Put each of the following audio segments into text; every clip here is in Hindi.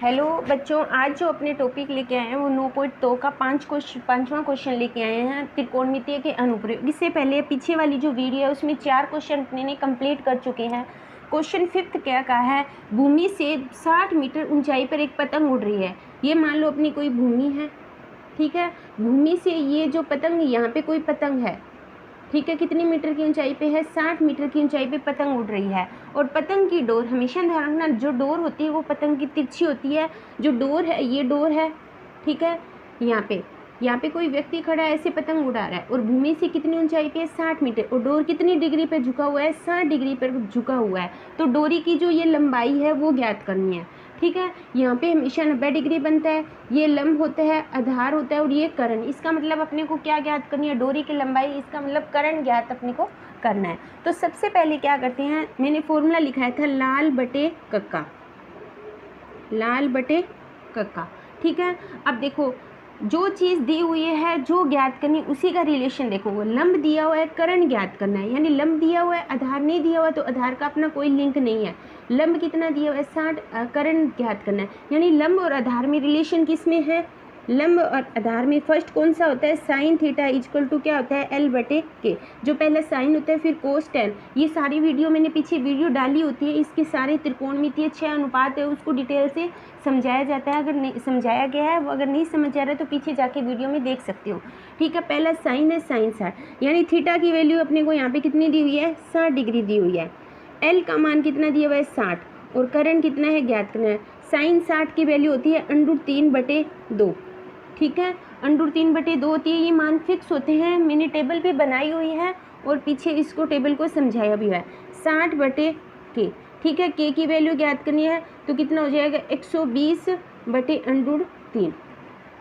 हेलो बच्चों, आज जो अपने टॉपिक लेके आए हैं वो 9.2 का पांचवा क्वेश्चन लेके आए हैं, त्रिकोणमितीय के अनुप्रयोग। इससे पहले पीछे वाली जो वीडियो है उसमें 4 क्वेश्चन अपने कंप्लीट कर चुके हैं। क्वेश्चन 5th क्या कहा है, भूमि से 60 मीटर ऊंचाई पर एक पतंग उड़ रही है। ये मान लो अपनी कोई भूमि है, ठीक है। भूमि से ये जो पतंग, यहाँ पे कोई पतंग है, ठीक है। कितनी मीटर की ऊंचाई पे है? 60 मीटर की ऊंचाई पे पतंग उड़ रही है। और पतंग की डोर, हमेशा ध्यान रखना, जो डोर होती है वो पतंग की तिरछी होती है। जो डोर है, ये डोर है, ठीक है। यहाँ पे कोई व्यक्ति खड़ा है, ऐसे पतंग उड़ा रहा है और भूमि से कितनी ऊंचाई पे है? 60 मीटर। और डोर कितनी डिग्री पे झुका हुआ है? 60 डिग्री पर झुका हुआ है। तो डोरी की जो ये लंबाई है वो ज्ञात करनी है, ठीक है। यहाँ पे हमेशा 90 डिग्री बनता है। ये लंब होता है, आधार होता है और ये कर्ण। इसका मतलब अपने को क्या ज्ञात करनी है? डोरी की लंबाई। इसका मतलब कर्ण ज्ञात अपने को करना है। तो सबसे पहले क्या करते हैं, मैंने फॉर्मूला लिखाया था लाल बटे कक्का, लाल बटे कक्का, ठीक है। अब देखो, जो चीज़ दी हुई है जो ज्ञात करनी, उसी का रिलेशन देखो। वो लंब दिया हुआ है, कर्ण ज्ञात करना है, यानी लंब दिया हुआ है, आधार नहीं दिया हुआ, तो आधार का अपना कोई लिंक नहीं है। लंब कितना दिया हुआ है? 60, कर्ण ज्ञात करना है। यानी लंब और आधार में रिलेशन किस में है? लंब और आधार में फर्स्ट कौन सा होता है? साइन थीटा इक्वल टू क्या होता है? एल बटे के। जो पहले साइन होता है फिर कोस टेन। ये सारी वीडियो मैंने पीछे वीडियो डाली होती है, इसके सारे त्रिकोणमितीय 6 अनुपात है, उसको डिटेल से समझाया जाता है। अगर नहीं समझाया गया है, वो अगर नहीं समझ आ रहा है तो पीछे जाके वीडियो में देख सकते हो, ठीक है। पहला साइन है, साइन 60, यानी थीटा की वैल्यू अपने को यहाँ पे कितनी दी हुई है? 60 डिग्री दी हुई है। एल का मान कितना दिया हुआ है? 60। और कर्ण कितना है ज्ञात करना है। साइन 60 की वैल्यू होती है √3/2, ठीक है। √3/2 होती है। ये मान फिक्स होते हैं, मैंने टेबल पे बनाई हुई है और पीछे इसको टेबल को समझाया भी है। 60/k, ठीक है। k की वैल्यू ज्ञात करनी है तो कितना हो जाएगा? 120/√3,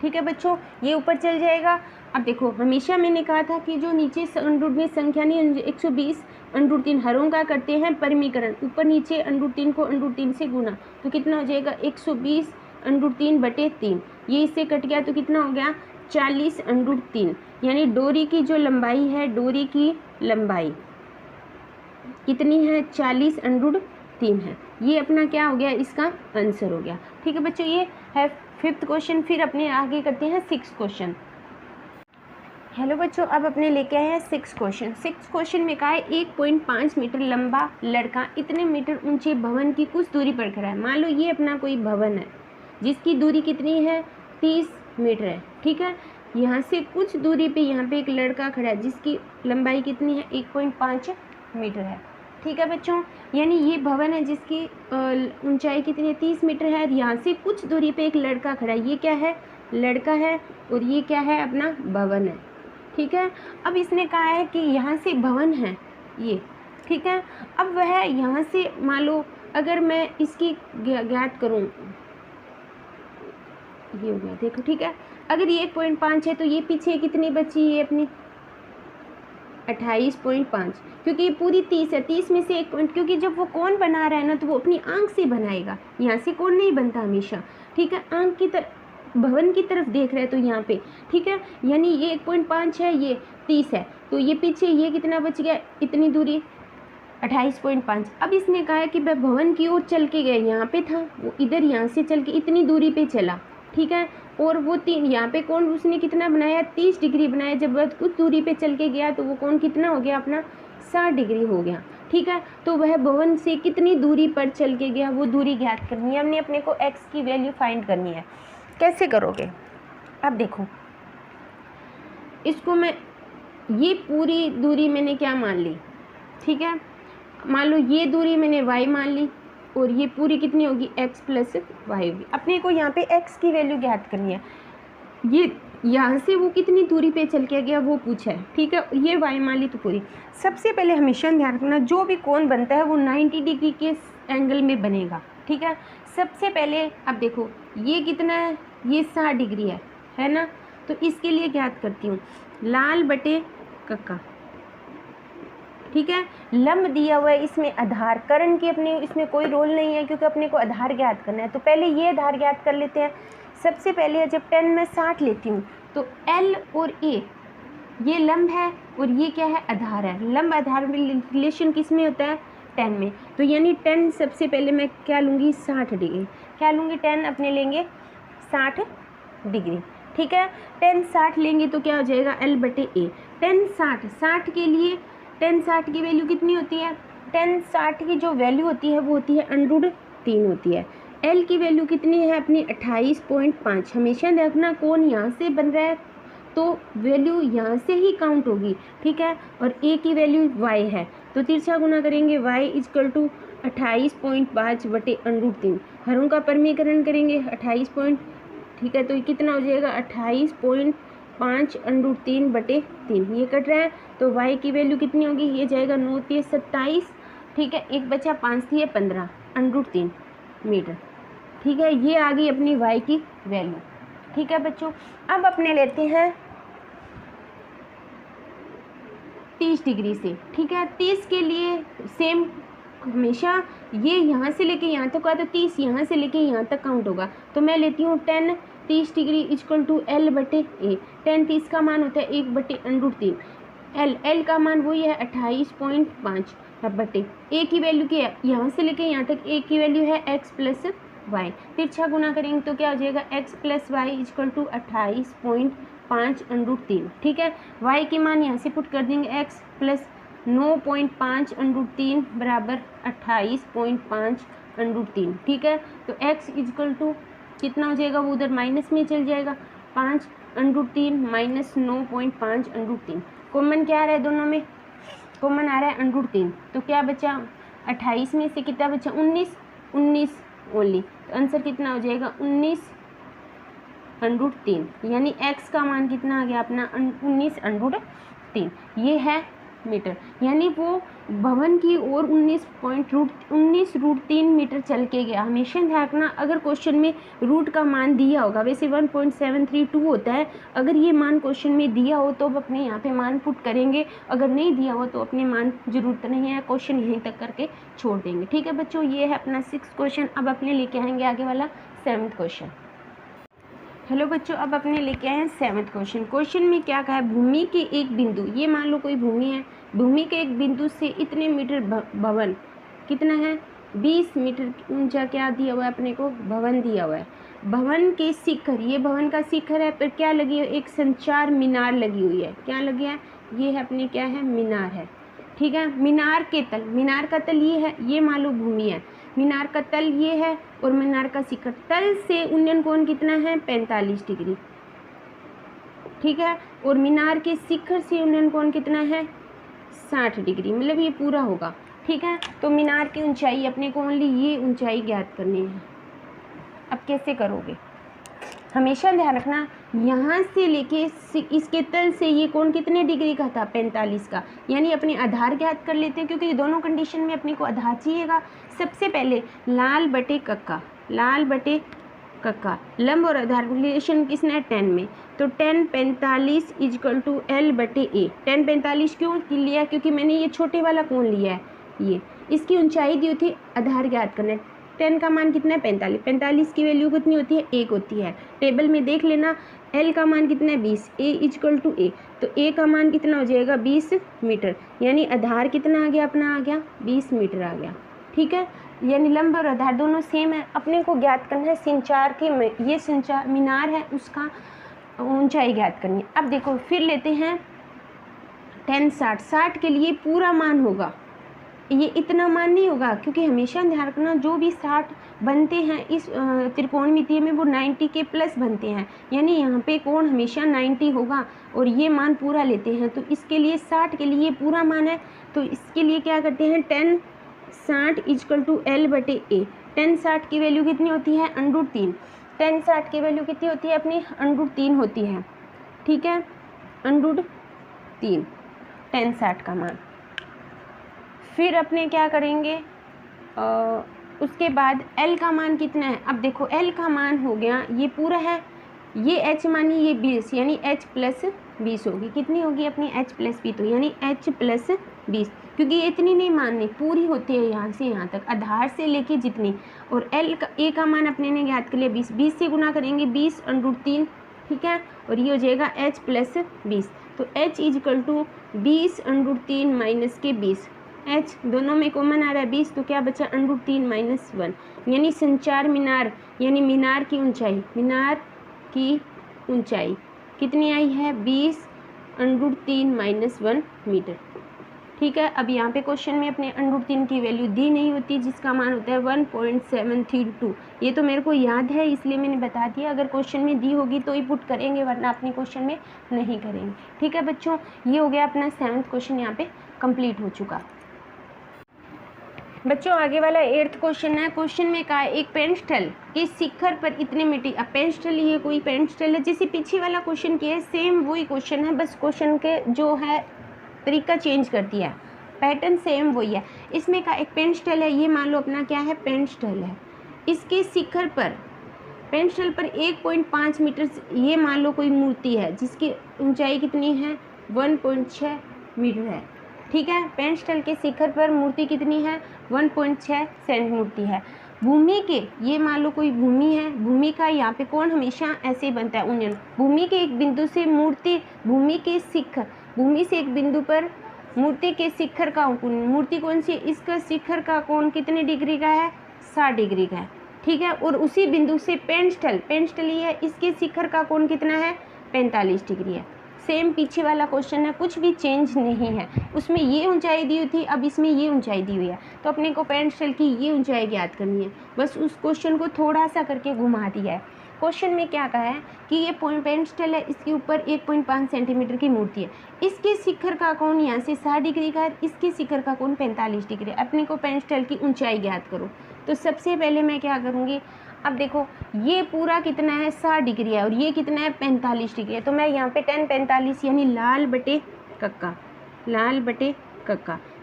ठीक है बच्चों। ये ऊपर चल जाएगा। अब देखो, हमेशा मैंने कहा था कि जो नीचे अंडरूट में संख्या नहीं, 120/√3 हरों का करते हैं परिमीकरण, ऊपर नीचे √3 को √3 से गुना, तो कितना हो जाएगा? 120/3/3। ये इससे कट गया तो कितना हो गया? 40/3। यानी डोरी की जो लंबाई है, डोरी की लंबाई कितनी है? 40/3 है। ये अपना क्या हो गया? इसका आंसर हो गया, ठीक है बच्चों। ये है 5th क्वेश्चन। फिर अपने आगे करते हैं 6th क्वेश्चन। हेलो बच्चों, अब अपने लेके आए हैं 6th क्वेश्चन। 6th क्वेश्चन में कहा है 1.5 मीटर लंबा लड़का इतने मीटर ऊंचे भवन की कुछ दूरी पर खड़ा है। मान लो ये अपना कोई भवन है जिसकी दूरी कितनी है? 30 मीटर है, ठीक है। यहाँ से कुछ दूरी पे यहाँ पे एक लड़का खड़ा है जिसकी लंबाई कितनी है? 1.5 मीटर है, ठीक है बच्चों। यानी ये भवन है जिसकी ऊंचाई कितनी है? 30 मीटर है। यहाँ से कुछ दूरी पे एक लड़का खड़ा है, ये क्या है? लड़का है। और ये क्या है? अपना भवन है, ठीक है। अब इसने कहा है कि यहाँ से भवन है ये, ठीक है। अब वह यहाँ से, मान लो अगर मैं इसकी ज्ञात करूँ, ये हो गया देखो, ठीक है। अगर ये 1.5 है तो ये पीछे कितनी बची है अपनी? 28.5, क्योंकि ये पूरी 30 है। 30 में से 1 पॉइंट, क्योंकि जब वो कोण बना रहा है ना तो वो अपनी आंख से बनाएगा, यहाँ से कोण नहीं बनता हमेशा, ठीक है। आंख की तरफ, भवन की तरफ देख रहे हैं तो यहाँ पे, ठीक है। यानी ये 1.5 है, ये 30 है, तो ये पीछे ये कितना बच गया? इतनी दूरी 28.5। अब इसने कहा है कि वह भवन की ओर चल के गया, यहाँ पे था वो, इधर यहाँ से चल के इतनी दूरी पे चला, ठीक है। और वो 3 यहाँ पे कोण उसने कितना बनाया? 30 डिग्री बनाया। जब वह कुछ दूरी पे चल के गया तो वो कोण कितना हो गया अपना? 60 डिग्री हो गया, ठीक है। तो वह भवन से कितनी दूरी पर चल के गया, वो दूरी ज्ञात करनी है। हमने अपने को x की वैल्यू फाइंड करनी है। कैसे करोगे? अब देखो, इसको मैं, ये पूरी दूरी मैंने क्या मान ली, ठीक है। मान लो ये दूरी मैंने y मान ली और ये पूरी कितनी होगी? x + y होगी। अपने को यहाँ पे x की वैल्यू ज्ञात करनी है। ये यहाँ से वो कितनी दूरी पे चल के गया वो पूछा है, ठीक है। ये y मान ली तो पूरी। सबसे पहले हमेशा ध्यान रखना, जो भी कोण बनता है वो 90 डिग्री के एंगल में बनेगा, ठीक है। सबसे पहले अब देखो, ये कितना है? ये 60 डिग्री है ना। तो इसके लिए ज्ञात करती हूँ लाल बटे कक्का, ठीक है। लंब दिया हुआ है, इसमें आधार, कर्ण की अपने इसमें कोई रोल नहीं है क्योंकि अपने को आधार ज्ञात करना है। तो पहले ये आधार ज्ञात कर लेते हैं। सबसे पहले जब 10 में 60 लेती हूँ तो L और A ये लंब है और ये क्या है? आधार है। लंब आधार में रिलेशन किस में होता है? 10 में। तो यानी 10 सबसे पहले मैं क्या लूँगी? 60 डिग्री, क्या लूँगी, टेन अपने लेंगे 60 डिग्री, ठीक है। टेन 60 लेंगे तो क्या हो जाएगा, एल बटे ए। टेन 60 के लिए टेन 60 की वैल्यू कितनी होती है, टेन 60 की जो वैल्यू होती है वो होती है √3 होती है। एल की वैल्यू कितनी है अपनी 28.5। हमेशा देखना कौन यहाँ से बन रहा है तो वैल्यू यहाँ से ही काउंट होगी, ठीक है। और ए की वैल्यू y है तो तिरछा गुना करेंगे y = 28.5 बटे √3। हरों का परमीकरण करेंगे 28 ठीक है, तो ये कितना हो जाएगा 28.5 √3 बटे 3। ये कट रहा है तो y की वैल्यू कितनी होगी, ये जाएगा 9 × 27, ठीक है, एक बचा 5 × 15 √3 मीटर, ठीक है। ये आ गई अपनी y की वैल्यू, ठीक है बच्चों। अब अपने लेते हैं 30 डिग्री से, ठीक है। 30 के लिए सेम, हमेशा ये यहाँ से लेके यहाँ तक का तो 30 यहाँ से लेके यहाँ तक काउंट होगा। तो मैं लेती हूँ 10 30 डिग्री = L बटे ए। 10 30 का मान होता है 1 बटे √3। L का मान वही है 28.5 बटे ए की वैल्यू की है, यहाँ से लेके यहाँ तक ए की वैल्यू है x + y। तिरछा गुना करेंगे तो क्या हो जाएगा, x + y = 28.5 √3, ठीक है। y की मान यहाँ से पुट कर देंगे, x + 9.5 √3 बराबर 28.5 √3, ठीक है। तो x = कितना हो जाएगा, वो उधर माइनस में चल जाएगा, 5 √3 - 9.5 √3। कॉमन क्या आ रहा है, दोनों में कॉमन आ रहा है √3, तो क्या बचा 28 में से कितना बचा 19 ओनली, तो आंसर कितना हो जाएगा 19 √3, यानी x का मान कितना आ गया अपना 19 √3। ये है मीटर, यानी वो भवन की ओर 19 √3 मीटर चल के गया। हमेशा ध्यान रखना, अगर क्वेश्चन में रूट का मान दिया होगा, वैसे 1.732 होता है, अगर ये मान क्वेश्चन में दिया हो तो अब अपने यहाँ पे मान पुट करेंगे, अगर नहीं दिया हो तो अपने मान जरूरत नहीं है, क्वेश्चन यहीं तक करके छोड़ देंगे, ठीक है बच्चों। ये है अपना 6th क्वेश्चन। अब अपने लेके आएंगे आगे वाला 7th क्वेश्चन। हेलो बच्चों, अब अपने लेके आए हैं 7th क्वेश्चन। क्वेश्चन में क्या कहा है, भूमि के एक बिंदु, ये मान लो कोई भूमि है, भूमि के एक बिंदु से इतने मीटर भवन कितना है 20 मीटर ऊंचा क्या दिया हुआ है अपने को, भवन दिया हुआ है। भवन के शिखर, ये भवन का शिखर है, फिर क्या लगी है, एक संचार मीनार लगी हुई है। क्या लगी है, ये है अपने क्या है, मीनार है, ठीक है। मीनार के तल, मीनार का तल ये है, ये मान लो भूमि है, मीनार का तल ये है और मीनार का शिखर, तल से उन्नयन कोण कितना है 45 डिग्री, ठीक है। और मीनार के शिखर से उन्नयन कोण कितना है 60 डिग्री, मतलब ये पूरा होगा, ठीक है। तो मीनार की ऊंचाई अपने को ओनली ये ऊंचाई ज्ञात करनी है। अब कैसे करोगे, हमेशा ध्यान रखना, यहाँ से लेके इसके तल से ये कोण कितने डिग्री का था 45 का, यानी अपने आधार ज्ञात कर लेते हैं, क्योंकि दोनों कंडीशन में अपने को आधार चाहिएगा। सबसे पहले लाल बटे कक्का, लंब और आधार रिलेशन किसने है 10 में, तो 10 45 = L बटे ए। 10 45 क्यों लिया, क्योंकि मैंने ये छोटे वाला कोण लिया है, ये इसकी ऊंचाई दी थी, आधार ज्ञात करना है। 10 का मान कितना है 45 की वैल्यू कितनी होती है 1 होती है, टेबल में देख लेना। L का मान कितना है 20, A = A, तो A का मान कितना हो जाएगा 20 मीटर, यानी आधार कितना आ गया अपना, आ गया 20 मीटर आ गया, ठीक है। यानी लंब और आधार दोनों सेम है, अपने को ज्ञात करना है संचार की, ये संचार मीनार है उसका ऊंचाई ज्ञात करनी है। अब देखो फिर लेते हैं 10 60 के लिए पूरा मान होगा, ये इतना मान नहीं होगा, क्योंकि हमेशा ध्यान रखना जो भी 60 बनते हैं इस त्रिकोणमितीय में वो 90 के प्लस बनते हैं, यानी यहाँ पे कोण हमेशा 90 होगा और ये मान पूरा लेते हैं। तो इसके लिए 60 के लिए पूरा मान है, तो इसके लिए क्या करते हैं 10 60 = L बटे ए। 10 60 की वैल्यू कितनी होती है √3, 10 60 की वैल्यू कितनी होती है अपनी √3 होती है, ठीक है, √3 10 60 का मान। फिर अपने क्या करेंगे, उसके बाद L का मान कितना है, अब देखो L का मान हो गया ये पूरा है, ये H मानी ये 20, यानी H + 20 होगी, कितनी होगी अपनी H + 20, तो यानी H + 20, क्योंकि ये इतनी नहीं माननी, पूरी होती है यहाँ से यहाँ तक, आधार से लेके जितनी। और A का मान अपने ने ज्ञात कर लिया 20 से गुना करेंगे 20 √3, ठीक है, और ये हो जाएगा H + 20, तो H = 20 √3 - के 20, एच दोनों में कॉमन आ रहा है 20, तो क्या बचा √3 - 1, यानी संचार मीनार यानी मीनार की ऊंचाई कितनी आई है 20 √3 - 1 मीटर। ठीक है, अब यहाँ पे क्वेश्चन में अपने √3 की वैल्यू दी नहीं होती जिसका मान होता है 1.732। ये तो मेरे को याद है इसलिए मैंने बता दिया, अगर क्वेश्चन में दी होगी तो ही पुट करेंगे वरना अपने क्वेश्चन में नहीं करेंगे। ठीक है बच्चों, ये हो गया अपना 7th क्वेश्चन यहाँ पे कंप्लीट हो चुका। बच्चों आगे वाला 8th क्वेश्चन है। क्वेश्चन में कहा एक पेंस्टल के शिखर पर इतने मिट्टी, अब पेंस्टल ये कोई पेंस्टल है जैसे पीछे वाला क्वेश्चन किया है सेम वही क्वेश्चन है, बस क्वेश्चन के जो है तरीका चेंज कर दिया है, पैटर्न सेम वही है। इसमें का एक पेंस्टल है, ये मान लो अपना क्या है पेंस्टल है, इसके शिखर पर पेंस्टल पर 1.5 मीटर, ये मान लो कोई मूर्ति है जिसकी ऊंचाई कितनी है 1.6 मीटर है। ठीक है, पेंस्टल के शिखर पर मूर्ति कितनी है 1.6 सेंट मूर्ति है। भूमि के, ये मान लो कोई भूमि है, भूमि का यहाँ पे कौन हमेशा ऐसे ही बनता है उन्नयन, भूमि के एक बिंदु से भूमि के शिखर, भूमि से एक बिंदु पर मूर्ति के शिखर का मूर्ति कौन सी है, इसका शिखर का कोण कितने डिग्री का है 60 डिग्री का है। ठीक है, और उसी बिंदु से पेंस्टल ये है, इसके शिखर का कोण कितना है 45 डिग्री है। सेम पीछे वाला क्वेश्चन है, कुछ भी चेंज नहीं है, उसमें ये ऊंचाई दी हुई थी, अब इसमें ये ऊंचाई दी हुई है, तो अपने को पेंस्टल की ये ऊंचाई ज्ञात करनी है, बस उस क्वेश्चन को थोड़ा सा करके घुमा दिया है। क्वेश्चन में क्या कहा है कि ये पेंस्टल है, इसके ऊपर 1.5 सेंटीमीटर की मूर्ति है, इसके शिखर का कोण यहाँ से 60 डिग्री का है, इसके शिखर का कोण 45 डिग्री है, अपने को पेंस्टल की ऊंचाई ज्ञात करो। तो सबसे पहले मैं क्या करूँगी, अब देखो ये पूरा कितना है 60 डिग्री है और ये कितना है 45 डिग्री है, तो मैं यहाँ पे 10 45 यानी लाल बटे कक्का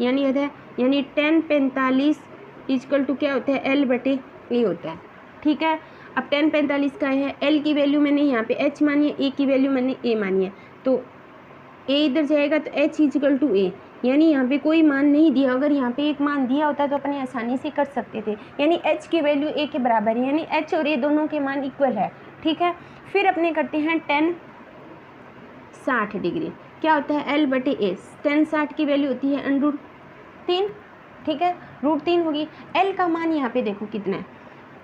यानी 10 45 इक्वल टू क्या होता है L/A होता है। ठीक है, अब 10 45 का है, L की वैल्यू मैंने यहाँ पे H मानी है, A की वैल्यू मैंने A मानी है, तो A इधर जाएगा तो H इक्वल टू A, यानी यहाँ पे कोई मान नहीं दिया, अगर यहाँ पे एक मान दिया होता तो अपने आसानी से कर सकते थे, यानी H की वैल्यू A के बराबर है, यानी H और A दोनों के मान इक्वल है। ठीक है, फिर अपने करते हैं 10 60 डिग्री, क्या होता है L/A, 10 60 की वैल्यू होती है √3। ठीक है, √3 होगी। L का मान यहाँ पे देखो कितना है,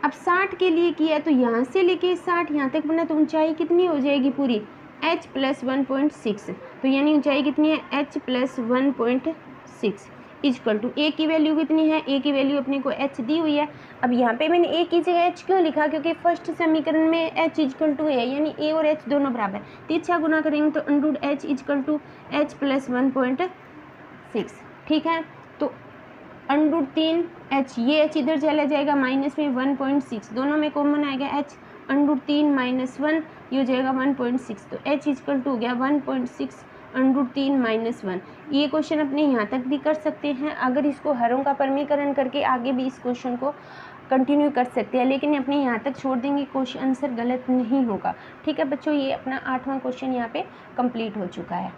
अब 60 के लिए किया तो यहाँ से लेके 60 यहाँ तक बना, तो ऊंचाई कितनी हो जाएगी पूरी h + 1.6, तो यानी ऊंचाई कितनी है h + 1.6 इक्वल टू A की वैल्यू कितनी है, A की वैल्यू अपने को h दी हुई है। अब यहाँ पे मैंने A की जगह h क्यों लिखा, क्योंकि फर्स्ट समीकरण में h इक्वल टू A यानी A और h दोनों बराबर, तिरछा गुना करेंगे तो √h इक्वल टू h + 1.6। ठीक है, तो √3h, ये h इधर चला जाएगा माइनस में 1.6, दोनों में कॉमन आएगा h, √3 - 1 ये हो जाएगा 1.6, तो h इक्वल टू हो गया 1.6 √3 - 1। ये क्वेश्चन अपने यहाँ तक भी कर सकते हैं, अगर इसको हरों का परमीकरण करके आगे भी इस क्वेश्चन को कंटिन्यू कर सकते हैं, लेकिन अपने यहाँ तक छोड़ देंगे, क्वेश्चन आंसर गलत नहीं होगा। ठीक है बच्चों, ये अपना 8वां क्वेश्चन यहाँ पे कंप्लीट हो चुका है।